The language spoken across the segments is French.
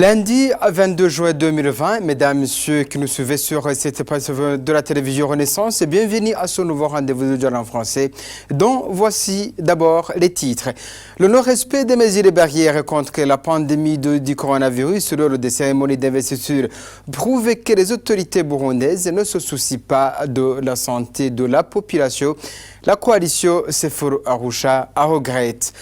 Lundi 22 juin 2020, mesdames et messieurs qui nous suivez sur cette page de la télévision Renaissance, bienvenue à ce nouveau rendez-vous de journal en français, dont voici d'abord les titres. Le non-respect des mesures et barrières contre la pandémie du coronavirus lors des cérémonies d'investiture prouve que les autorités burundaises ne se soucient pas de la santé de la population. La coalition Sefour Arusha a regrette.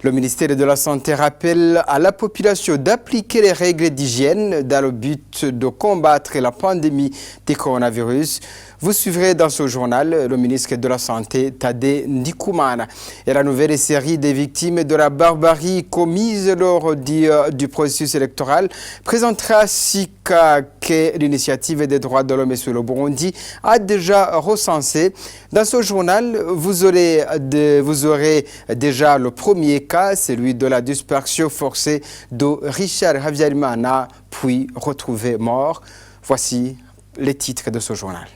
Le ministère de la Santé rappelle à la population d'appliquer les règles d'hygiène dans le but de combattre la pandémie du coronavirus. Vous suivrez dans ce journal le ministre de la Santé, Tade Ndikumana. Et la nouvelle série des victimes de la barbarie commise lors du processus électoral présentera six cas que l'initiative des droits de l'homme sur le Burundi a déjà recensé. Dans ce journal, vous aurez déjà le premier cas, celui de la dispersion forcée de Richard Habyarimana, puis retrouvé mort. Voici les titres de ce journal.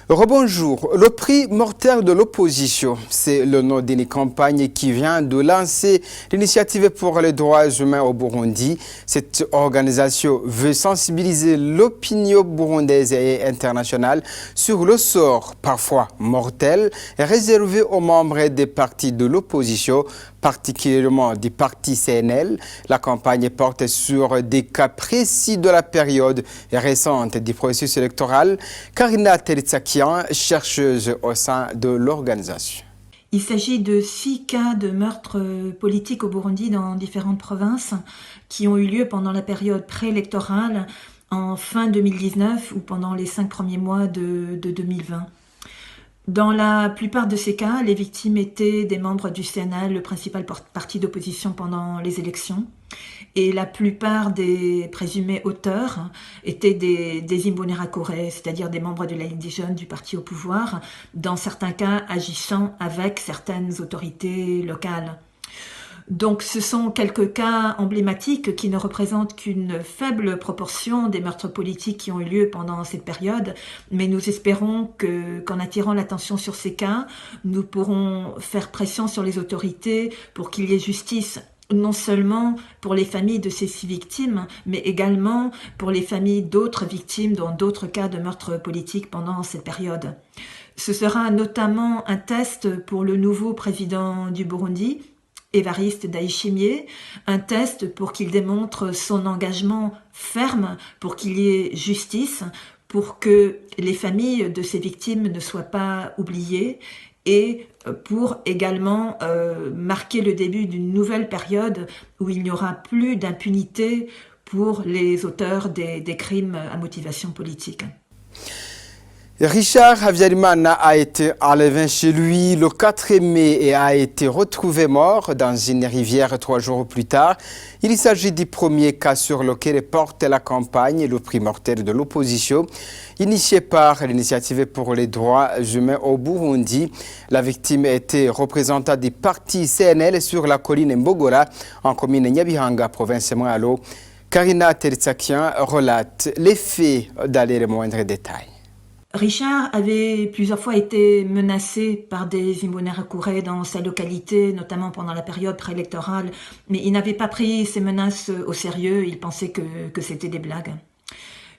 Rebonjour. Le prix mortel de l'opposition, c'est le nom d'une campagne qui vient de lancer l'initiative pour les droits humains au Burundi. Cette organisation veut sensibiliser l'opinion burundaise et internationale sur le sort parfois mortel réservé aux membres des partis de l'opposition, particulièrement du parti CNL. La campagne porte sur des cas précis de la période récente du processus électoral. Karina Teritsakian, chercheuse au sein de l'organisation. Il s'agit de 6 cas de meurtres politiques au Burundi dans différentes provinces qui ont eu lieu pendant la période préélectorale en fin 2019 ou pendant les 5 premiers mois de 2020. Dans la plupart de ces cas, les victimes étaient des membres du CNL, le principal parti d'opposition pendant les élections. Et la plupart des présumés auteurs étaient des Imbonerakure, c'est-à-dire des membres de la Ligue des jeunes du parti au pouvoir, dans certains cas agissant avec certaines autorités locales. Donc ce sont quelques cas emblématiques qui ne représentent qu'une faible proportion des meurtres politiques qui ont eu lieu pendant cette période, mais nous espérons qu'en attirant l'attention sur ces cas, nous pourrons faire pression sur les autorités pour qu'il y ait justice, non seulement pour les familles de ces 6 victimes, mais également pour les familles d'autres victimes dans d'autres cas de meurtres politiques pendant cette période. Ce sera notamment un test pour le nouveau président du Burundi, Évariste Ndayishimiye, un test pour qu'il démontre son engagement ferme pour qu'il y ait justice, pour que les familles de ces victimes ne soient pas oubliées et pour également marquer le début d'une nouvelle période où il n'y aura plus d'impunité pour les auteurs des crimes à motivation politique. Richard Habyarimana a été enlevé chez lui le 4 mai et a été retrouvé mort dans une rivière 3 jours plus tard. Il s'agit du premier cas sur lequel porte la campagne, le prix mortel de l'opposition, initié par l'initiative pour les droits humains au Burundi. La victime était représentante du parti CNL sur la colline Mbogora, en commune Nyabihanga, province Mwalo. Karina Teritsakian relate les faits dans les moindres détails. Richard avait plusieurs fois été menacé par des Imbonerakure dans sa localité, notamment pendant la période préélectorale, mais il n'avait pas pris ces menaces au sérieux, il pensait que c'était des blagues.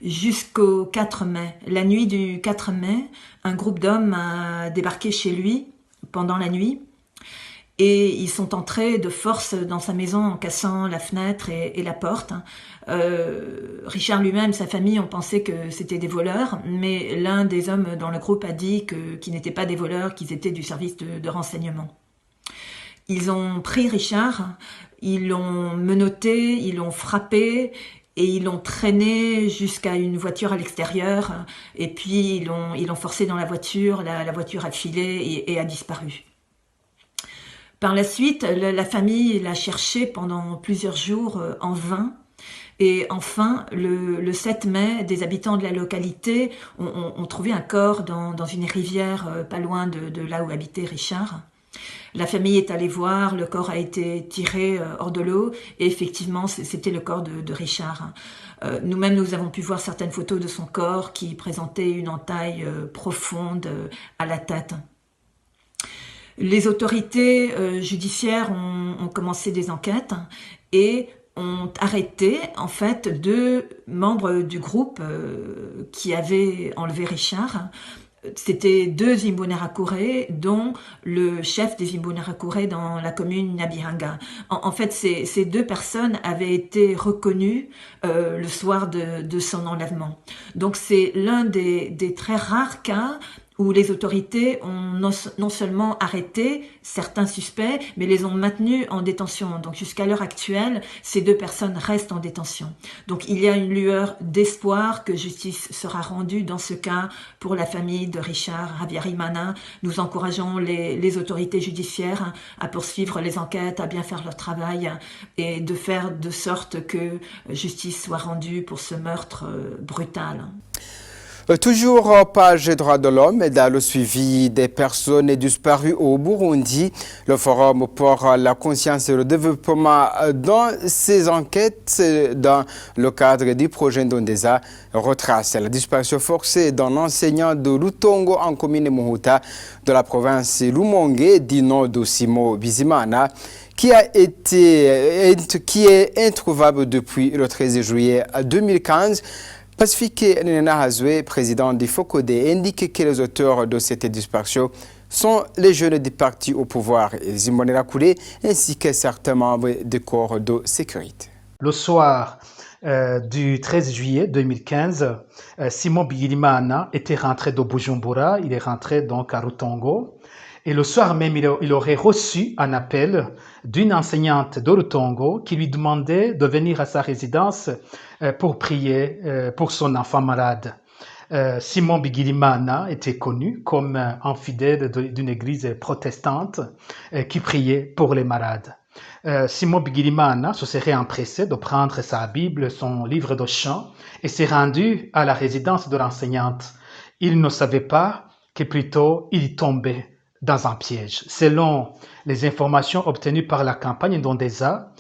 Jusqu'au 4 mai, la nuit du 4 mai, un groupe d'hommes a débarqué chez lui pendant la nuit et ils sont entrés de force dans sa maison en cassant la fenêtre et la porte. Richard lui-même, sa famille ont pensé que c'était des voleurs, mais l'un des hommes dans le groupe a dit qu'ils n'étaient pas des voleurs, qu'ils étaient du service de renseignement. Ils ont pris Richard, ils l'ont menotté, ils l'ont frappé et ils l'ont traîné jusqu'à une voiture à l'extérieur et puis ils l'ont forcé dans la voiture a filé et a disparu. Par la suite, la famille l'a cherché pendant plusieurs jours en vain. Et enfin, le 7 mai, des habitants de la localité ont trouvé un corps dans une rivière pas loin de là où habitait Richard. La famille est allée voir, le corps a été tiré hors de l'eau et effectivement, c'était le corps de Richard. Nous-mêmes, nous avons pu voir certaines photos de son corps qui présentaient une entaille profonde à la tête. Les autorités judiciaires ont commencé des enquêtes et ont arrêté en fait 2 membres du groupe qui avaient enlevé Richard. C'était 2 Imbonerakure, dont le chef des Imbonerakure dans la commune Nyabihanga. En fait, ces 2 personnes avaient été reconnues le soir de son enlèvement. Donc c'est l'un des très rares cas où les autorités ont non seulement arrêté certains suspects, mais les ont maintenus en détention. Donc jusqu'à l'heure actuelle, ces 2 personnes restent en détention. Donc il y a une lueur d'espoir que justice sera rendue dans ce cas pour la famille de Richard Habyarimana. Nous encourageons les autorités judiciaires à poursuivre les enquêtes, à bien faire leur travail et de faire de sorte que justice soit rendue pour ce meurtre brutal. Toujours page droits de l'homme et dans le suivi des personnes disparues au Burundi, le Forum pour la conscience et le développement dans ses enquêtes dans le cadre du projet Ndondeza retrace la disparition forcée d'un enseignant de Lutongo en commune Muhuta de la province Lumongue, Dino Dosimo Bizimana, qui est introuvable depuis le 13 juillet 2015. Pacifique Nahazwe, président du FOCODE, indique que les auteurs de cette disparition sont les jeunes du parti au pouvoir, Imbonerakure, ainsi que certains membres des corps de sécurité. Le soir du 13 juillet 2015, Simon Bigirimana était rentré de Bujumbura, il est rentré donc à Rutongo. Et le soir même, il aurait reçu un appel d'une enseignante de Rutongo qui lui demandait de venir à sa résidence pour prier pour son enfant malade. Simon Bigirimana était connu comme un fidèle d'une église protestante qui priait pour les malades. Simon Bigirimana se serait empressé de prendre sa Bible, son livre de chant, et s'est rendu à la résidence de l'enseignante. Il ne savait pas que plutôt il tombait dans un piège. Selon les informations obtenues par la campagne Ndondeza,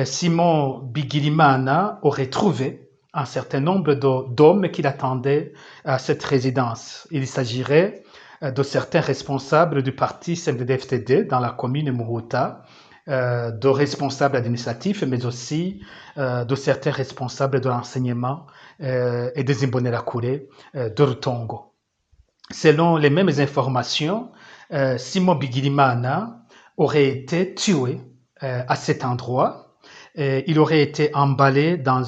Simon Bigirimana aurait trouvé un certain nombre d'hommes qui l'attendaient à cette résidence. Il s'agirait de certains responsables du parti CNDD-FDD dans la commune Muhuta, de responsables administratifs, mais aussi de certains responsables de l'enseignement et des Imbonerakure de Rutongo. Selon les mêmes informations, Simon Bigirimana aurait été tué à cet endroit. Il aurait été emballé dans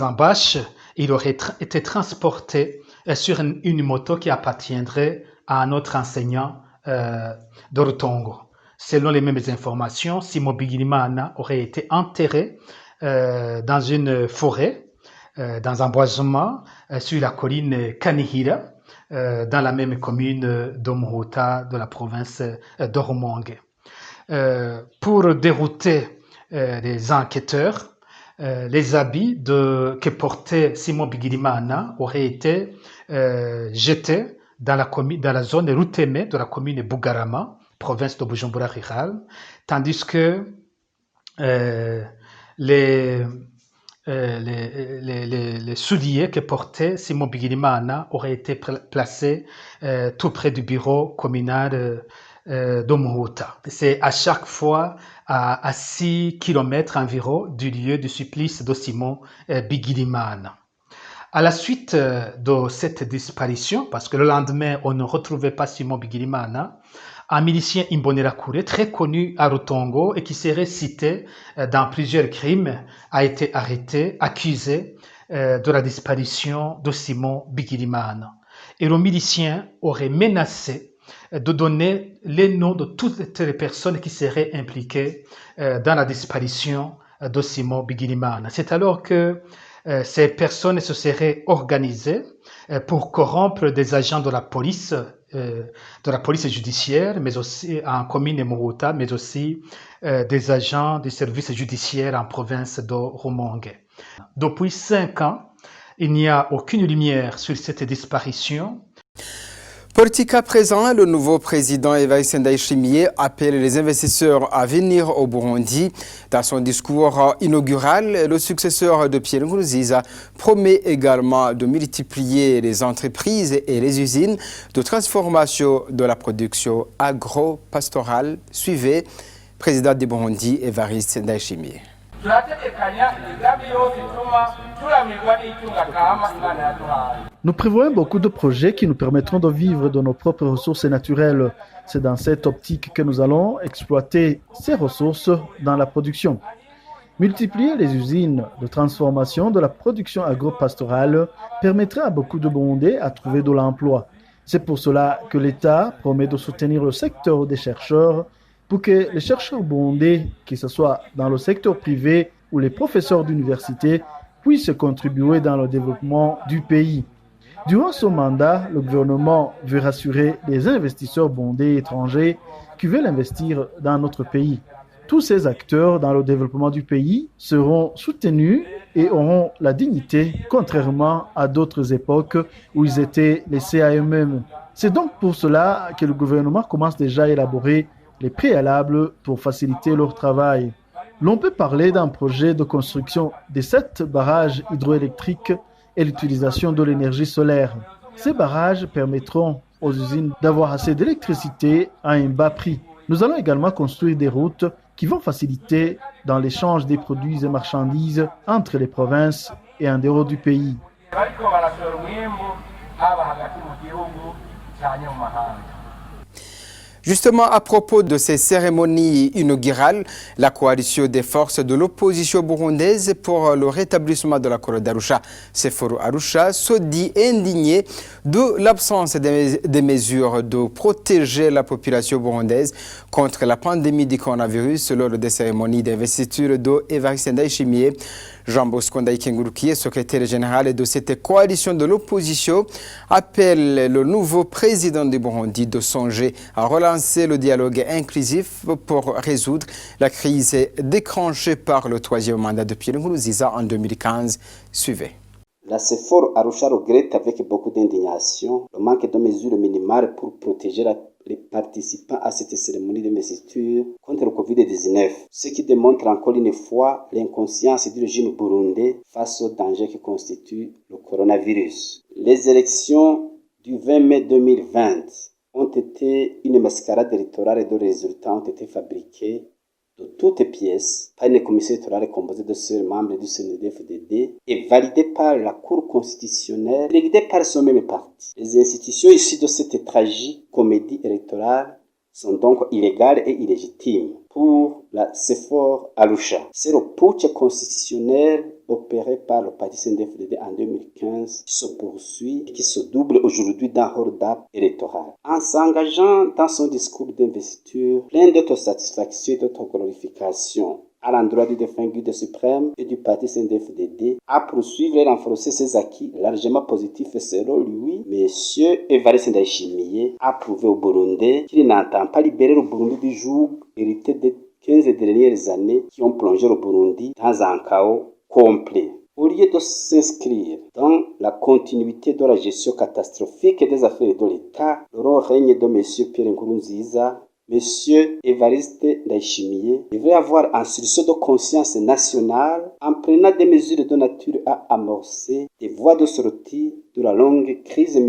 un bâche. Il aurait été transporté sur une moto qui appartiendrait à un autre enseignant de Rutongo. Selon les mêmes informations, Simon Bigirimana aurait été enterré dans une forêt, dans un boisement sur la colline Kanihira, dans la même commune de Muhuta de la province de Rumonge. Pour dérouter les enquêteurs, les habits que portait Simon Bigirimana auraient été jetés dans la zone Ruteme de la commune Bugarama, province de Bujumbura Rural, tandis que les souliers que portait Simon Bigirimana auraient été placés tout près du bureau communal de Muhuta. C'est à chaque fois à 6 km environ du lieu du supplice de Simon Bigirimana. À la suite de cette disparition, parce que le lendemain on ne retrouvait pas Simon Bigirimana, un milicien Imbonerakure très connu à Rutongo et qui serait cité dans plusieurs crimes a été arrêté, accusé de la disparition de Simon Bigirimana. Et le milicien aurait menacé de donner les noms de toutes les personnes qui seraient impliquées dans la disparition de Simon Bigirimana. C'est alors que ces personnes se seraient organisées pour corrompre des agents de la police judiciaire, mais aussi en commune Muhuta, mais aussi des agents du service judiciaire en province de Rumonge. Depuis 5 ans, il n'y a aucune lumière sur cette disparition. Politique à présent, le nouveau président Evariste Ndayishimiye appelle les investisseurs à venir au Burundi. Dans son discours inaugural, le successeur de Pierre Nkurunziza promet également de multiplier les entreprises et les usines de transformation de la production agro-pastorale. Suivez, président du Burundi Evariste Ndayishimiye. Nous prévoyons beaucoup de projets qui nous permettront de vivre de nos propres ressources naturelles. C'est dans cette optique que nous allons exploiter ces ressources dans la production. Multiplier les usines de transformation de la production agro-pastorale permettra à beaucoup de Burundais à trouver de l'emploi. C'est pour cela que l'État promet de soutenir le secteur des chercheurs pour que les chercheurs burundais, que ce soit dans le secteur privé ou les professeurs d'université, puissent contribuer dans le développement du pays. Durant son mandat, le gouvernement veut rassurer les investisseurs burundais et étrangers qui veulent investir dans notre pays. Tous ces acteurs dans le développement du pays seront soutenus et auront la dignité, contrairement à d'autres époques où ils étaient laissés à eux-mêmes. C'est donc pour cela que le gouvernement commence déjà à élaborer les préalables pour faciliter leur travail. L'on peut parler d'un projet de construction de 7 barrages hydroélectriques et l'utilisation de l'énergie solaire. Ces barrages permettront aux usines d'avoir assez d'électricité à un bas prix. Nous allons également construire des routes qui vont faciliter dans l'échange des produits et marchandises entre les provinces et en dehors du pays. Justement, à propos de ces cérémonies inaugurales, la coalition des forces de l'opposition burundaise pour le rétablissement de l'accord d'Arusha, Seforu Arusha, se dit indignée de l'absence des mesures de protéger la population burundaise contre la pandémie du coronavirus lors des cérémonies d'investiture de Evariste Ndayishimiye. Jean-Bosco Ndayikengurukiye, secrétaire général de cette coalition de l'opposition, appelle le nouveau président du Burundi de songer à relancer le dialogue inclusif pour résoudre la crise déclenchée par le 3e mandat de Pierre Nkurunziza en 2015. Suivez. La Seforu Arusha regrette avec beaucoup d'indignation le manque de mesures minimales pour protéger les participants à cette cérémonie d'investiture contre le Covid-19, ce qui démontre encore une fois l'inconscience du régime burundais face au danger que constitue le coronavirus. Les élections du 20 mai 2020 ont été une mascarade électorale et de résultats ont été fabriqués de toutes pièces par une commission électorale composée de seuls membres du CNDD-FDD et validée par la Cour constitutionnelle, validée par son même parti. Les institutions issues de cette tragique comédie électorale sont donc illégales et illégitimes. Pour la Seforu Arusha, c'est le putsch constitutionnel opéré par le parti CNDD-FDD en 2015 qui se poursuit et qui se double aujourd'hui d'un hold-up électoral. En s'engageant dans son discours d'investiture, plein d'autosatisfaction et d'autoglorification à l'endroit du défunt guide suprême et du parti CNDD-FDD, à poursuivre et renforcer ses acquis largement positifs selon lui, M. Evariste Ndayishimiye a prouvé au Burundi qu'il n'entend pas libérer le Burundi du joug hérité des 15 dernières années qui ont plongé le Burundi dans un chaos complet. Au lieu de s'inscrire dans la continuité de la gestion catastrophique des affaires de l'État, le règne de M. Pierre Nkurunziza, M. Evariste Ndayishimiye devrait avoir un sursaut de conscience nationale en prenant des mesures de nature à amorcer des voies de sortie de la longue crise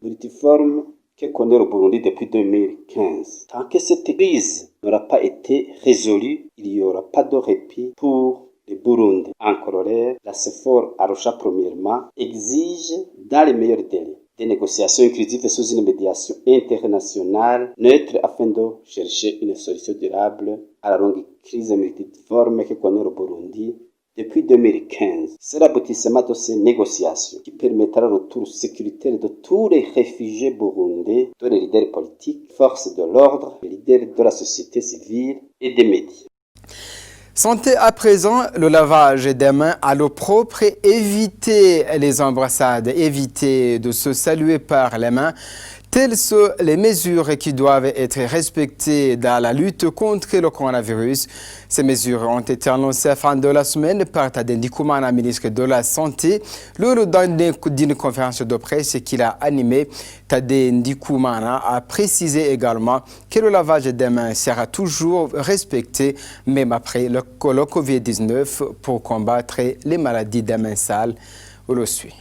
multiforme que connaît le Burundi depuis 2015. Tant que cette crise n'aura pas été résolue, il n'y aura pas de répit pour le Burundi. En corollaire, la Seforu Arusha premièrement exige dans les meilleurs délais des négociations inclusives sous une médiation internationale neutre afin de chercher une solution durable à la longue crise multiforme que connaît le Burundi depuis 2015. C'est l'aboutissement de ces négociations qui permettra le retour sécuritaire de tous les réfugiés burundais, de les leaders politiques, forces de l'ordre, les leaders de la société civile et des médias. Santé à présent, le lavage des mains à l'eau propre et éviter les embrassades, éviter de se saluer par les mains. Telles sont les mesures qui doivent être respectées dans la lutte contre le coronavirus. Ces mesures ont été annoncées à la fin de la semaine par Tadei Koumana, ministre de la Santé, lors d'une conférence de presse qu'il a animée. Tadei Koumana a précisé également que le lavage des mains sera toujours respecté, même après le Covid-19, pour combattre les maladies des mains sales. On le suit.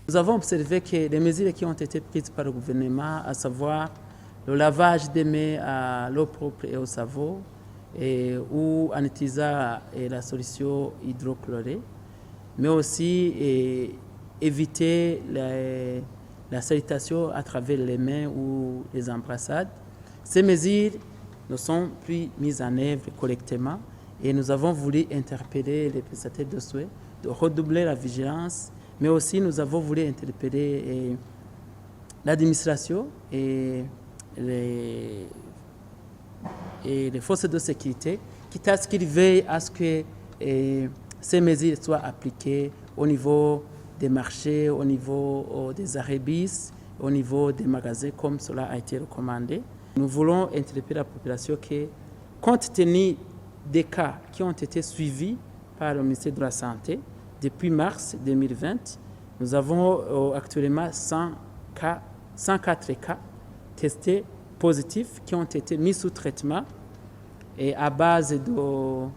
Nous avons observé que les mesures qui ont été prises par le gouvernement, à savoir le lavage des mains à l'eau propre et au savon, ou en utilisant la solution hydrochlorée, mais aussi éviter la salutation à travers les mains ou les embrassades. Ces mesures ne sont plus mises en œuvre correctement et nous avons voulu interpeller les prestataires de soins de redoubler la vigilance, mais aussi nous avons voulu interpeller l'administration et les forces de sécurité, quitte à ce qu'ils veillent à ce que ces mesures soient appliquées au niveau des marchés, au niveau des arrêts bus, au niveau des magasins, comme cela a été recommandé. Nous voulons interpeller la population que, compte tenu des cas qui ont été suivis par le ministère de la Santé, depuis mars 2020, nous avons actuellement 104 cas testés positifs qui ont été mis sous traitement et à base de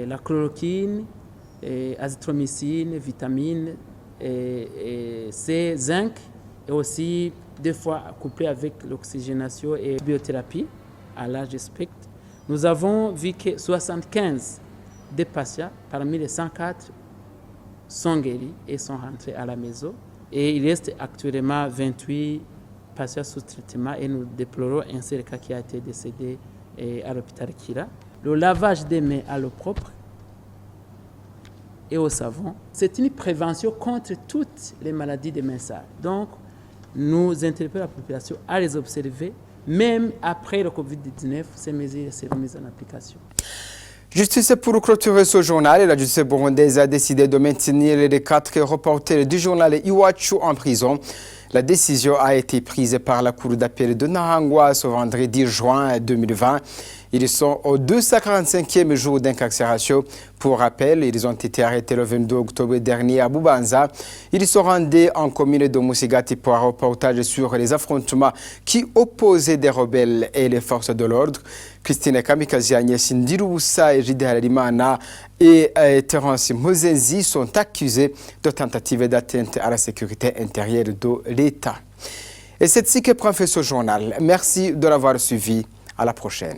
la chloroquine, azithromycine, vitamine C, zinc et aussi des fois couplé avec l'oxygénation et la biothérapie à large spectre. Nous avons vu que 75 des patients parmi les 104 sont guéris et sont rentrés à la maison. Et il reste actuellement 28 patients sous traitement et nous déplorons un seul cas qui a été décédé à l'hôpital Kira. Le lavage des mains à l'eau propre et au savon, c'est une prévention contre toutes les maladies des mains sales. Donc, nous interpellons la population à les observer, même après le Covid-19, ces mesures seront mises en application. Justice pour clôturer ce journal, la justice burundaise a décidé de maintenir les 4 reporters du journal Iwachu en prison. La décision a été prise par la Cour d'appel de Nahangwa ce vendredi juin 2020. Ils sont au 245e jour d'incarcération. Pour rappel, ils ont été arrêtés le 22 octobre dernier à Bubanza. Ils se rendaient en commune de Musigati pour un reportage sur les affrontements qui opposaient des rebelles et les forces de l'ordre. Christine Kamikazi, Agnès Ndirubusa et Jide Hararimana et Terence Mozenzi sont accusés de tentative d'atteinte à la sécurité intérieure de l'État. Et c'est ce que prend fait ce journal. Merci de l'avoir suivi. À la prochaine.